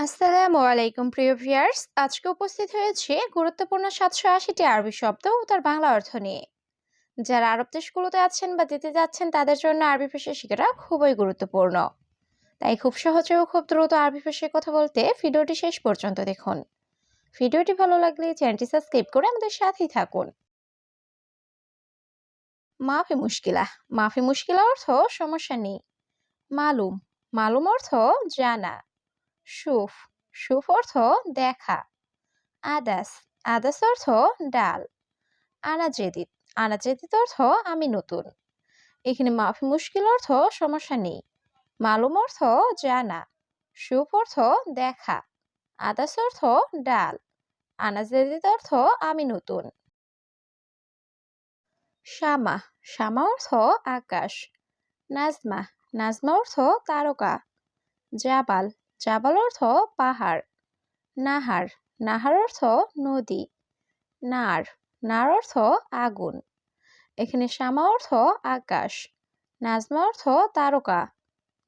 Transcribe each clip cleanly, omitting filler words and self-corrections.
আসসালামু আলাইকুম প্রিয় ভিউয়ার্স, আজকে উপস্থিত হয়েছে গুরুত্বপূর্ণ 780টি আরবি শব্দ ও তার বাংলা অর্থ নিয়ে। যারা আরব দেশগুলোতে আছেন বা যেতে যাচ্ছেন তাদের জন্য আরবি ভাষা শেখাটা খুবই গুরুত্বপূর্ণ। তাই খুব সহজে ও খুব দ্রুত আরবি ভাষায় কথা বলতে ভিডিওটি শেষ পর্যন্ত দেখুন। ভিডিওটি ভালো লাগলে চ্যানেলটি সাবস্ক্রাইব করে আমাদের সাথেই থাকুন। মাফি মুশকিলা। মাফি মুশকিলা অর্থ সমস্যা নেই। মালুম। মালুম অর্থ জানা। শুফ। শুফ অর্থ দেখা। আদাস। আদাস অর্থ ডাল। আনাজেদিদ। আনাজেদিদ অর্থ আমি নতুন। এখানে মাফি মুশকিল অর্থ সমস্যা নেই। মালুম অর্থ জানা। শুভ অর্থ দেখা। আদাস অর্থ ডাল। আনাজেদিদ অর্থ আমি নতুন। শামা। শামা অর্থ আকাশ। নাজমা। নাজমা অর্থ তারকা। জাবাল। জাবাল অর্থ পাহাড়। নাহার। নাহার অর্থ নদী। নার। নার অর্থ আগুন। এখানে শামা অর্থ আকাশ। নাজমা অর্থ তারকা।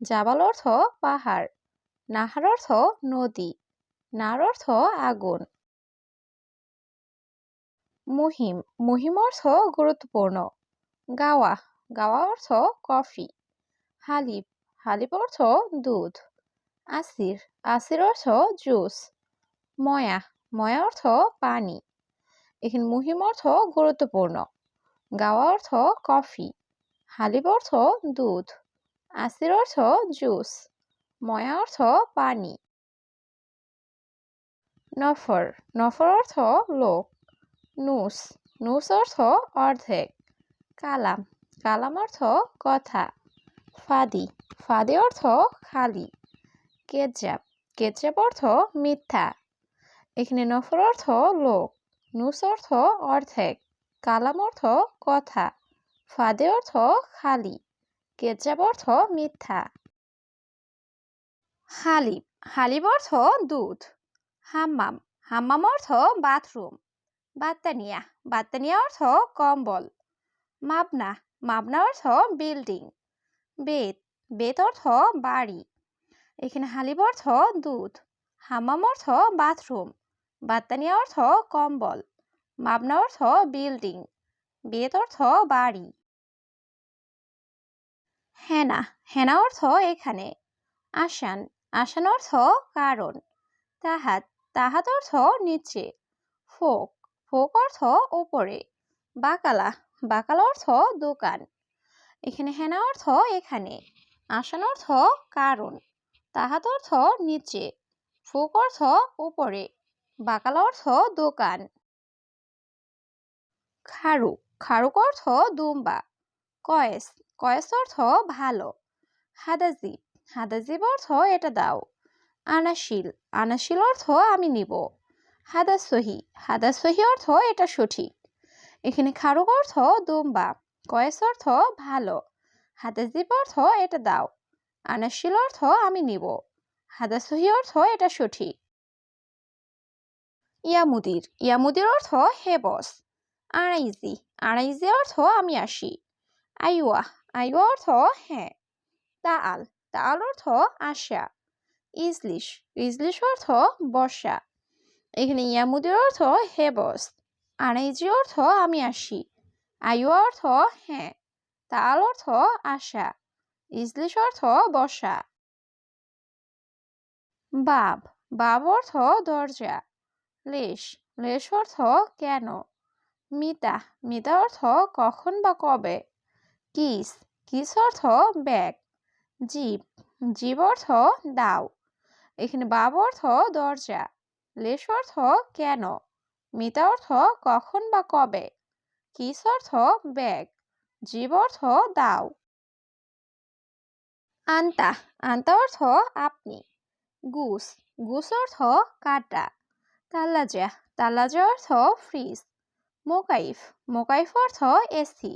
জাবাল অর্থ পাহাড়। নাহার অর্থ নদী। নার অর্থ আগুন। মুহিম। মুহিম অর্থ গুরুত্বপূর্ণ। গাওয়া। গাওয়া অর্থ কফি। হালিব। হালিব অর্থ দুধ। আসির। আসির অর্থ জুস। ময়া। ময়া অর্থ পানি। এখানে মুহিম অর্থ গুরুত্বপূর্ণ। গাওয়া অর্থ কফি। হালিব অর্থ দুধ। আসির অর্থ জুস। ময়া অর্থ পানি। নফর। নফর অর্থ লোক। নুস। নুস অর্থ অর্ধেক। কালাম। কালাম অর্থ কথা। ফাদি। ফাদি অর্থ খালি। কেজাব। কেজাব অর্থ মিথ্যা। এখানে নফর অর্থ লোক। নুস অর্থ অর্ধেক। কালাম অর্থ কথা। ফাদে অর্থ খালি। কেজাব অর্থ মিথ্যা। হালিব। হালিব অর্থ দুধ। হাম্মাম। হাম্মাম অর্থ বাথরুম। বাত্তানিয়া। বাত্তানিয়া অর্থ কম্বল। মাবনা। মাবনা অর্থ বিল্ডিং। বেত। বেত অর্থ বাড়ি। এখানে হালিব অর্থ দুধ। হাম্মাম অর্থ বাথরুম। বাত্তানিয়া অর্থ কম্বল। মাবনা অর্থ বিল্ডিং। বেত অর্থ বাড়ি। হেনা। হেনা অর্থ এখানে। আসান। আসান অর্থ কারণ। তাহাত। তাহাত অর্থ নিচে। ফোক। ফোক অর্থ উপরে। বাকালা। বাকালা অর্থ দোকান। এখানে হেনা অর্থ এখানে। আসান অর্থ কারণ। তাহাত অর্থ নিচে। ফোক অর্থ উপরে। বাকালা অর্থ দোকান। খারুক। খারুক অর্থ দুম্বা। কয়েস। কয়েস অর্থ ভালো। হাদাজিব। হাদাজিব অর্থ এটা দাও। আনাশিল। আনাশিল অর্থ আমি নিব। হাদাসহি। হাদাসহি অর্থ এটা সঠিক। এখানে খারুক অর্থ দুম্বা। কয়েস অর্থ ভালো। হাদাজিব অর্থ এটা দাও। আনাশিল অর্থ আমি নিব। হাদাসহি অর্থ এটা সঠিক। ইয়ামুদির। ইয়ামুদির অর্থ হে বস। আড়াইজি। আড়াইজি অর্থ আমি আসি। আইওয়া। আইওয়া অর্থ হ্যাঁ। তাআল। তাআল অর্থ আসা। ইজলিশ। ইজলিশ অর্থ বসা। এখানে ইয়ামুদির অর্থ হে বস। আড়াইজি অর্থ আমি আসি। আইওয়া অর্থ হ্যাঁ। তাআল অর্থ আসা। ইজলিশ অর্থ বসা। বাব। বাব অর্থ দরজা। লেশ। লেশ অর্থ কেন। মিতা। মিতা অর্থ কখন বা কবে। কিস। কিস অর্থ ব্যাগ। জিব। জিব অর্থ দাও। এখানে বাব অর্থ দরজা। লেশ অর্থ কেন। মিতা অর্থ কখন বা কবে। কিস অর্থ ব্যাগ। জিব অর্থ দাও। আন্তা। আন্তা অর্থ আপনি। গুস। গুস অর্থ কাটা। তাল্লাজা। তাল্লাজা অর্থ ফ্রিজ। মোকাইফ। মোকাইফ অর্থ এসি।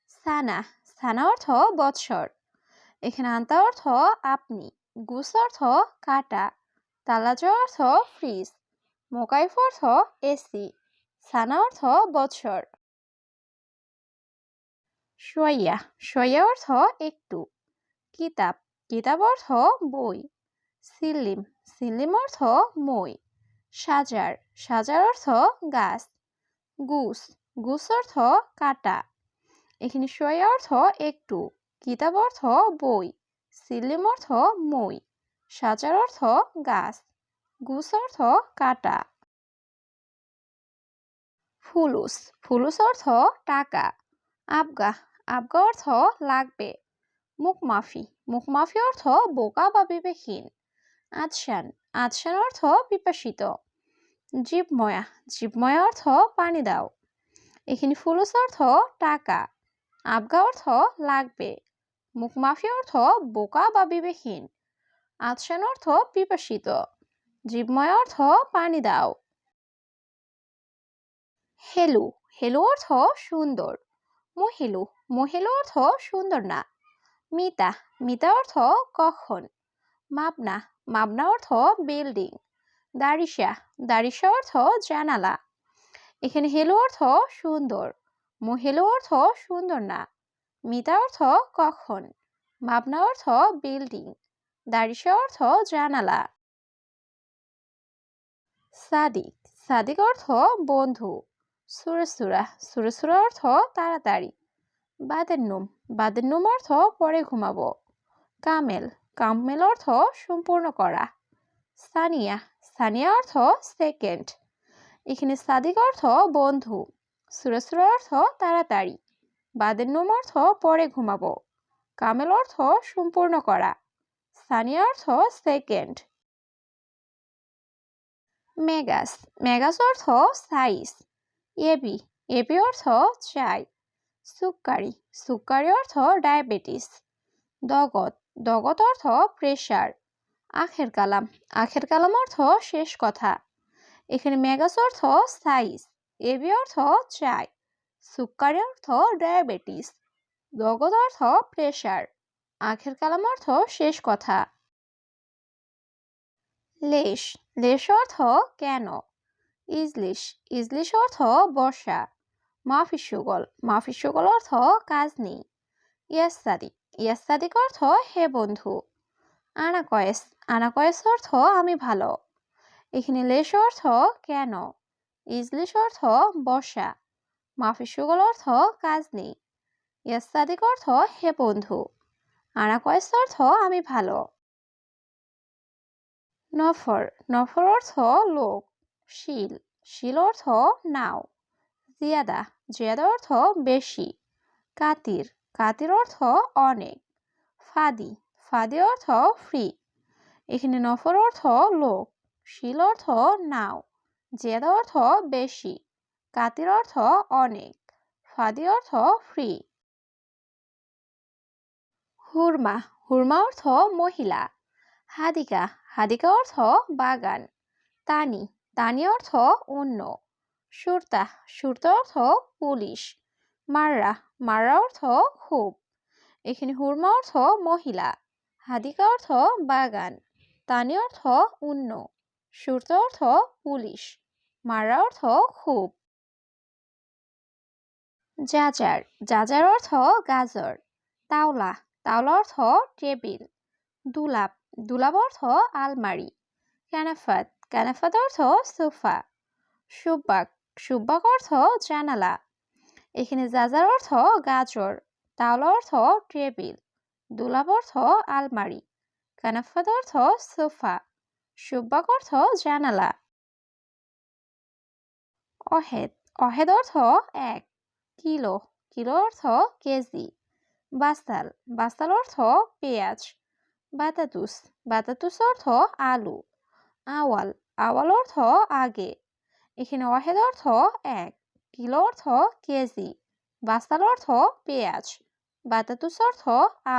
সানা। সানা অর্থ বৎসর। এখানে আন্তা অর্থ আপনি। গুস অর্থ কাটা। তাল্লাজা অর্থ ফ্রিজ। মোকাইফ অর্থ এসি। সানা অর্থ বৎসর। শোয়া। শোয়া অর্থ একটু। কিতাব। কিতাব অর্থ বই। সিলিম। সিলিম অর্থ মই। সাজার, সাজার অর্থ গাছ। গুস, গুস অর্থ কাটা। এখানে শোয়া অর্থ একটু, কিতাব অর্থ বই, সিলিম অর্থ মই, সাজার অর্থ গাছ, গুস অর্থ কাটা। ফুলুস, ফুলুস অর্থ টাকা। আবগা, আবগা অর্থ লাগবে। মুখমাফি, মুখমাফি অর্থ বোকা বা বিবেকহীন। আদশান, আদশান অর্থ পিপাসিত। জীবময়া, জীবময়া অর্থ পানি দাও। এখানে ফুলুস অর্থ টাকা, আবগা অর্থ লাগবে, মুখমাফি অর্থ বোকা বা বিবেকহীন, আদশান অর্থ পিপাসিত, জীবময় অর্থ পানি দাও। হেলু, হেলু অর্থ সুন্দর। মহিলু, মহিলু অর্থ সুন্দর না। মিতা, মিতা অর্থ কখন। মাবনা, মাবনা অর্থ বিল্ডিং। দারিসা, দারিসা অর্থ জানালা। এখানে হেলু অর্থ সুন্দর, মহিলু অর্থ সুন্দর না, মিতা অর্থ কখন, মাবনা অর্থ বিল্ডিং, দারিসা অর্থ জানালা। সাদিক, সাদিক অর্থ বন্ধু। সুরসুরা, সুরসুরা অর্থ তাড়াতাড়ি। বাদেন্নুম, বাদেন্নুম অর্থ পরে ঘুমাবো। কামেল, কামেল অর্থ সম্পূর্ণ করা। সানিয়া, সানিয়া অর্থ সেকেন্ড। এখানে সাদিক অর্থ বন্ধু, সুরসুরা অর্থ তাড়াতাড়ি, বাদেন্নুম অর্থ পরে ঘুমাবো, কামেল অর্থ সম্পূর্ণ করা, সানিয়া অর্থ সেকেন্ড। মেগাস, মেগাস অর্থ সাইজ। এবি, এবি অর্থ চাই। সুক্কারি, সুক্কারি অর্থ ডায়াবেটিস। দগত, দগত অর্থ প্রেশার। আখের কালাম, আখের কালাম অর্থ শেষ কথা। এখানে মেগাস অর্থ সাইজ, এবি অর্থ চাই, সুক্কারি অর্থ ডায়াবেটিস, দগত অর্থ প্রেশার, আখের কালাম অর্থ শেষ কথা। লেশ, লেশ অর্থ কেন। ইজলিশ, ইজলিশ অর্থ বর্ষা। মাফি সুগল, মাফি সুগল অর্থ কাজ নেই। ইয়াসাদিক, ইয়াসাদিক অর্থ হে বন্ধু। আনাকয়েস, আনাকয়েস অর্থ আমি ভালো। এখানে লেশ অর্থ কেন, ইজলিশ অর্থ বর্ষা, মাফি সুগল অর্থ কাজ নেই, ইয়াসাদিক অর্থ হে বন্ধু, আনাকয়েস অর্থ আমি ভালো। নফর, নফর অর্থ লোক। শিল, শিল অর্থ নাও। জিয়াদা, জিয়াদা অর্থ বেশি। কাতির, কাতির অর্থ অনেক। ফাদি, ফাদি অর্থ ফ্রি। এখানে নফর অর্থ লোক, শিল অর্থ নাও, জিয়াদা অর্থ বেশি, কাতির অর্থ অনেক, ফাদি অর্থ ফ্রি। হুরমা, হুরমা অর্থ মহিলা। হাদিকা, হাদিকা অর্থ বাগান। তানি, তানি অর্থ অন্য। সুরতা, সুরতা অর্থ পুলিশ। মাররা, মাররা অর্থ খুব। এখানে হুরমা অর্থ মহিলা, হাদিকা অর্থ বাগান, তানি অর্থ অন্য, সুরতা অর্থ পুলিশ, মাররা অর্থ খুব। জাজার, জাজার অর্থ গাজর। তাওলা, তাওলা অর্থ টেবিল। দুলাপ, দুলাপ অর্থ আলমারি। কানাফাত, কানাফাত অর্থ সোফা। সুব্বাক, সুব্বাক অর্থ জানালা। এখানে জাজার অর্থ গাজর, তাওলা অর্থ টেবিল, দুলাপ অর্থ আলমারি, কানাফাত অর্থ সোফা, সুব্বাক অর্থ জানালা। অহেদ, অহেদ অর্থ এক। কিলো, কিলো অর্থ কেজি। বাস্তাল, বাস্তাল অর্থ পেঁয়াজ। বাতাতুস, বাতাতুস অর্থ আলু। আওয়াল, আওয়াল অর্থ আগে। এখানে অহেদ অর্থ এক, কিলো অর্থ কেজি, বাস্তাল অর্থ পেঁয়াজ, বাতাতুস অর্থ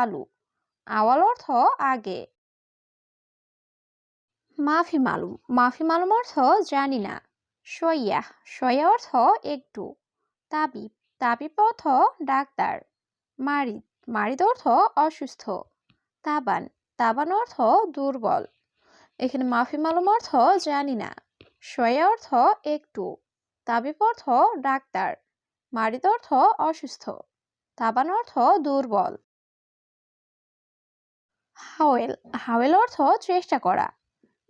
আলু, আওয়াল অর্থ আগে। মাফি মালুম, মাফি মালুম অর্থ জানি না। সইয়া, সইয়া অর্থ একটু। তাবিব, তাবিব অর্থ ডাক্তার। মারিদ, মারিদ অর্থ অসুস্থ। তাবান, তাবান অর্থ দুর্বল। এখানে মাফি মালুম অর্থ জানি না, সইয়া অর্থ একটু, তাবিব অর্থ ডাক্তার, মারিদ অর্থ অসুস্থ, তাবান অর্থ দুর্বল। হাওয়েল, হাওয়েল অর্থ চেষ্টা করা।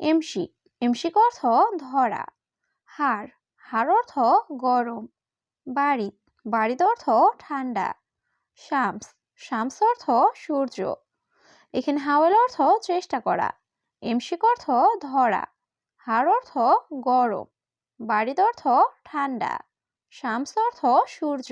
এমশিক এমশিক অর্থ ধরা। হাড় হাড় অর্থ গরম। বাড়িত বাড়িত অর্থ ঠান্ডা। শামস শামস অর্থ সূর্য। এখানে হাওয়াল অর্থ চেষ্টা করা। এমশিক অর্থ ধরা। হাড় অর্থ গরম। বাড়িত অর্থ ঠান্ডা। শামস অর্থ সূর্য।